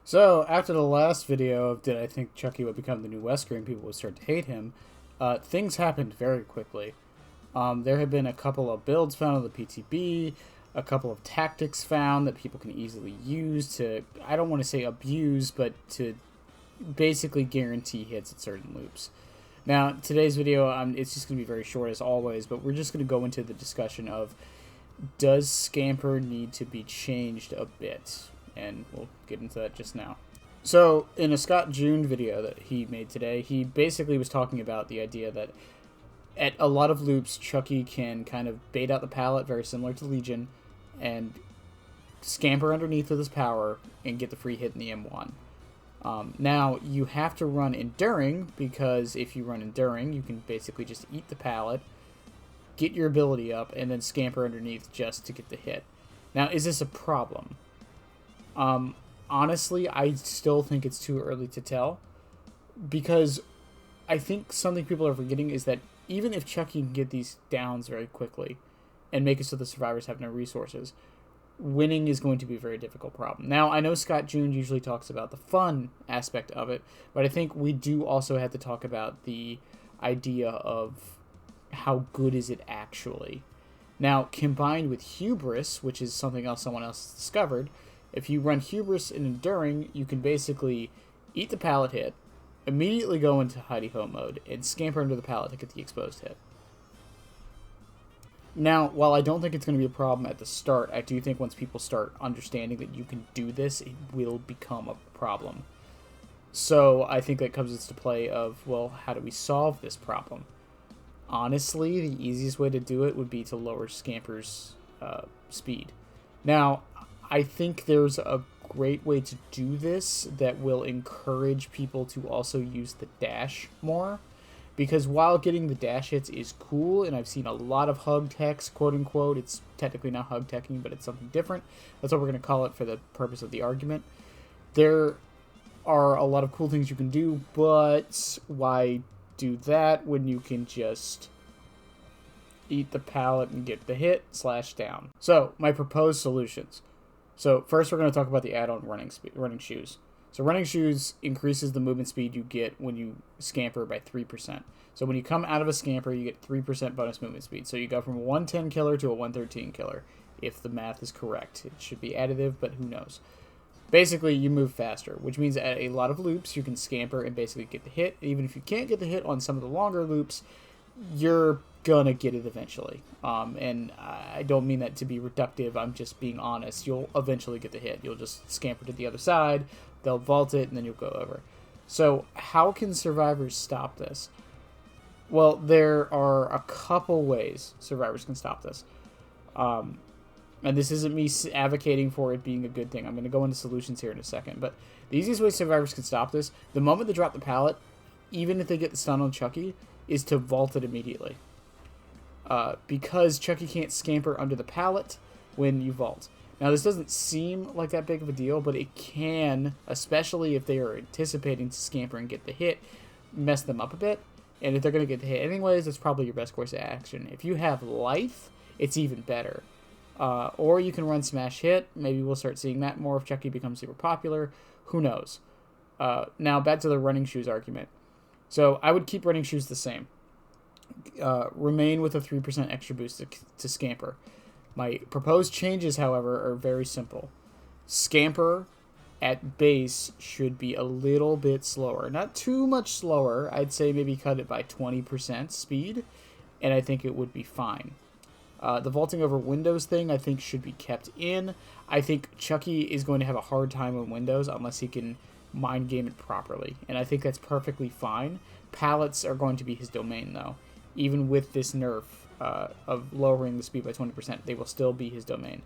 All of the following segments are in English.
So, after the last video of did I think Chucky would become the new Wesker and people would start to hate him, things happened very quickly. There have been a couple of builds found on the PTB, a couple of tactics found that people can easily use to, I don't want to say abuse, but to basically guarantee hits at certain loops. Now, today's video, it's just going to be very short as always, but we're just going to go into the discussion of does Scamper need to be changed a bit? And we'll get into that just now. So, in a Scott June video that he made today, he basically was talking about the idea that at a lot of loops, Chucky can kind of bait out the pallet, very similar to Legion, and scamper underneath with his power and get the free hit in the M1. Now, you have to run Enduring, because if you run Enduring, you can basically just eat the pallet, get your ability up, and then scamper underneath just to get the hit. Now, is this a problem? Honestly, I still think it's too early to tell, because I think something people are forgetting is that even if Chucky can get these downs very quickly and make it so the survivors have no resources, winning is going to be a very difficult problem. Now, I know Scott June usually talks about the fun aspect of it, but I think we do also have to talk about the idea of how good is it actually. Now, combined with Hubris, which is something else someone else discovered, if you run Hubris and Enduring, you can basically eat the pallet hit, immediately go into hidey ho mode, and scamper under the pallet to get the exposed hit. Now, while I don't think it's going to be a problem at the start, I do think once people start understanding that you can do this, it will become a problem. So I think that comes into play of, well, how do we solve this problem? Honestly, the easiest way to do it would be to lower Scamper's speed. Now, I think there's a great way to do this that will encourage people to also use the dash more. Because while getting the dash hits is cool, and I've seen a lot of hug techs, quote unquote, it's technically not hug teching, but it's something different. That's what we're going to call it for the purpose of the argument. There are a lot of cool things you can do, but why do that when you can just eat the pallet and get the hit / down? So, my proposed solutions. So first we're going to talk about the add-on running shoes. So running shoes increases the movement speed you get when you scamper by 3%. So when you come out of a scamper, you get 3% bonus movement speed. So you go from a 110 killer to a 113 killer, if the math is correct. It should be additive, but who knows. Basically, you move faster, which means at a lot of loops, you can scamper and basically get the hit. Even if you can't get the hit on some of the longer loops, you're gonna get it eventually. And I don't mean that to be reductive, I'm just being honest. You'll eventually get the hit. You'll just scamper to the other side, they'll vault it, and then you'll go over. So how can survivors stop this? Well, there are a couple ways survivors can stop this. And this isn't me advocating for it being a good thing. I'm going to go into solutions here in a second. But the easiest way survivors can stop this, the moment they drop the pallet, even if they get the stun on Chucky, is to vault it immediately. Because Chucky can't scamper under the pallet when you vault. Now, this doesn't seem like that big of a deal, but it can, especially if they are anticipating to scamper and get the hit, mess them up a bit. And if they're going to get the hit anyways, that's probably your best course of action. If you have life, it's even better. Or you can run Smash Hit. Maybe we'll start seeing that more if Chucky becomes super popular. Who knows? Now, back to the running shoes argument. So, I would keep running shoes the same. Remain with a 3% extra boost to scamper. My proposed changes, however, are very simple. Scamper at base should be a little bit slower. Not too much slower. I'd say maybe cut it by 20% speed, and I think it would be fine. The vaulting over windows thing, I think, should be kept in. I think Chucky is going to have a hard time on windows unless he can mind game it properly, and I think that's perfectly fine. Pallets are going to be his domain, though. Even with this nerf of lowering the speed by 20%, they will still be his domain.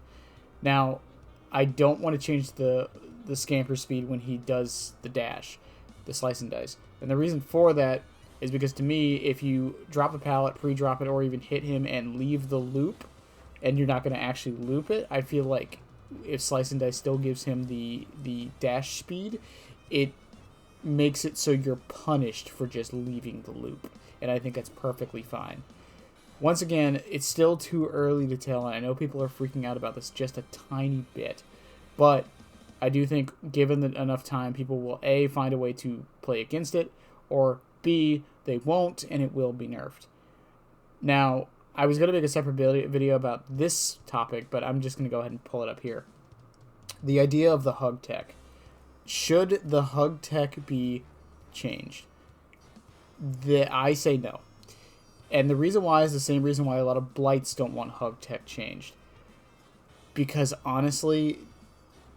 Now, I don't want to change the scamper speed when he does the dash, the slice and dice. And the reason for that is because, to me, if you drop a pallet, pre-drop it, or even hit him and leave the loop, and you're not going to actually loop it, I feel like if slice and dice still gives him the dash speed, it makes it so you're punished for just leaving the loop. And I think that's perfectly fine. Once again, it's still too early to tell, and I know people are freaking out about this just a tiny bit, but I do think given enough time, people will A, find a way to play against it, or B, they won't, and it will be nerfed. Now, I was going to make a separate video about this topic, but I'm just going to go ahead and pull it up here. The idea of the hug tech. Should the hug tech be changed? I say no. And the reason why is the same reason why a lot of blights don't want hug tech changed. Because honestly,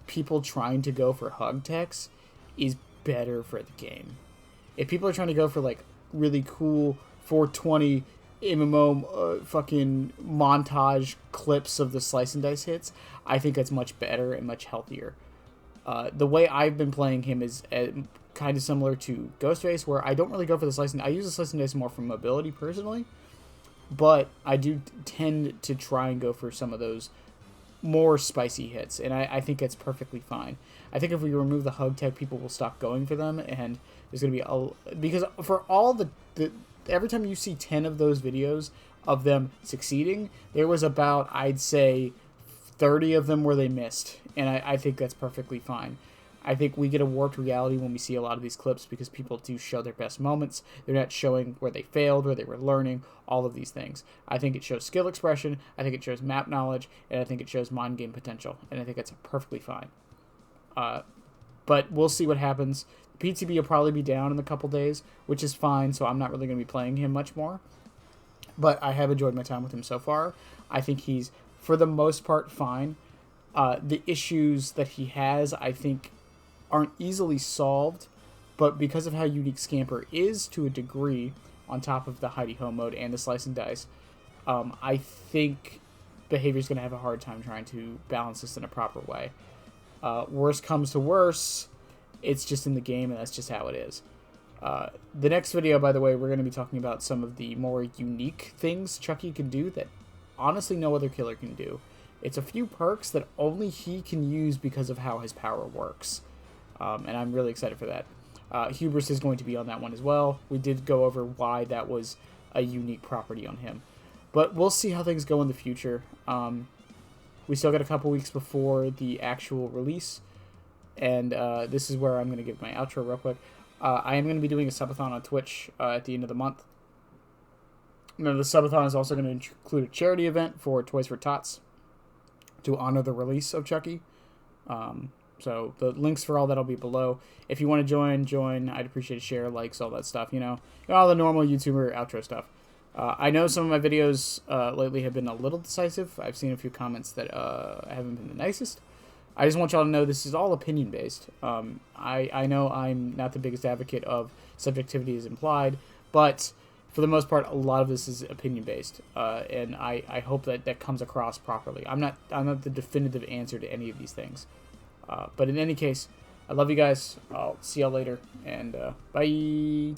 people trying to go for hug techs is better for the game. If people are trying to go for like really cool 420 MMO fucking montage clips of the slice and dice hits, I think that's much better and much healthier. The way I've been playing him is kind of similar to Ghostface, where I don't really go for the slice and I use the slice and dice more for mobility personally, but I do tend to try and go for some of those more spicy hits, and I think that's perfectly fine. I think if we remove the hug tech, people will stop going for them, and there's going to be because for all the every time you see 10 of those videos of them succeeding, there was about, I'd say, 30 of them where they missed, and I think that's perfectly fine. I think we get a warped reality when we see a lot of these clips because people do show their best moments. They're not showing where they failed, where they were learning, all of these things. I think it shows skill expression, I think it shows map knowledge, and I think it shows mind game potential, and I think that's perfectly fine. But we'll see what happens. PTB will probably be down in a couple days, which is fine, so I'm not really going to be playing him much more. But I have enjoyed my time with him so far. I think he's, for the most part, fine. The issues that he has, I think, aren't easily solved, but because of how unique Scamper is to a degree, on top of the hidey ho mode and the slice and dice, I think behavior's going to have a hard time trying to balance this in a proper way. Worst comes to worse, it's just in the game, and that's just how it is. The next video, by the way, we're going to be talking about some of the more unique things Chucky can do that honestly no other killer can do. It's a few perks that only he can use because of how his power works. And I'm really excited for that. Hubris is going to be on that one as well. We did go over why that was a unique property on him. But we'll see how things go in the future. We still got a couple weeks before the actual release. And this is where I'm going to give my outro real quick. I am going to be doing a subathon on Twitch at the end of the month. Now, the subathon is also going to include a charity event for Toys for Tots to honor the release of Chucky. So the links for all that will be below. If you want to join. I'd appreciate a share, likes, all that stuff, all the normal YouTuber outro stuff. I know some of my videos lately have been a little decisive. I've seen a few comments that haven't been the nicest. I just want y'all to know this is all opinion-based. I know I'm not the biggest advocate of subjectivity as implied, but for the most part, a lot of this is opinion-based, and I hope that comes across properly. I'm not the definitive answer to any of these things. But in any case, I love you guys. I'll see y'all later, and bye.